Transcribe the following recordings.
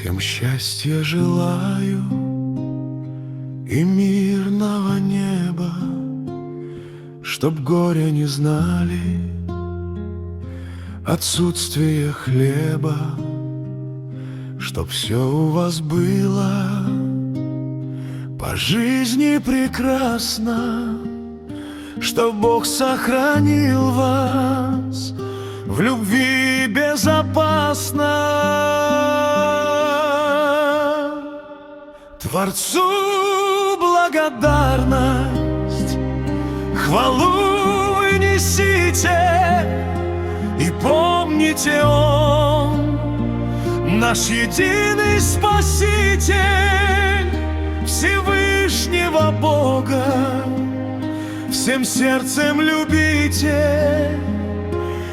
Всем счастья желаю и мирного неба, чтоб горя не знали, отсутствие хлеба, чтоб все у вас было по жизни прекрасно, чтоб Бог сохранил вас в любви безопасно. Творцу благодарность, хвалу и несите, и помните, Он наш единый Спаситель, Всевышнего Бога. Всем сердцем любите,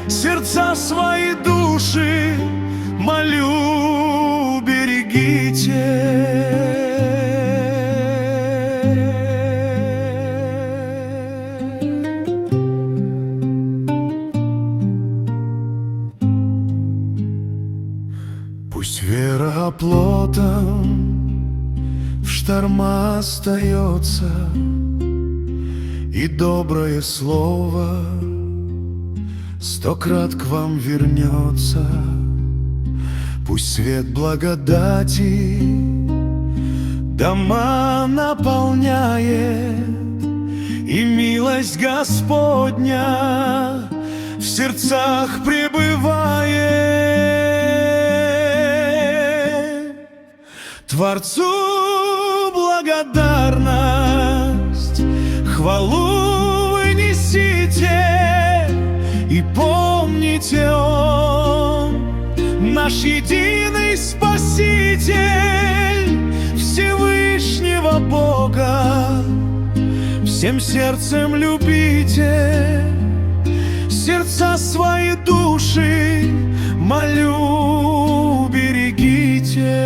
сердца свои души, молю, берегите. Пусть вера оплотом в шторма остается, и доброе слово 100 крат к вам вернется. Пусть свет благодати дома наполняет, и милость Господня в сердцах пребывает. Творцу благодарность, хвалу вы несите, и помните, Он наш единый Спаситель, Всевышнего Бога. Всем сердцем любите, сердца свои души, молю, берегите.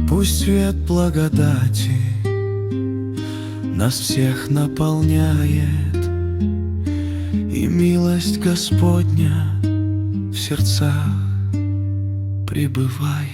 Пусть свет благодати нас всех наполняет, и милость Господня в сердцах пребывает.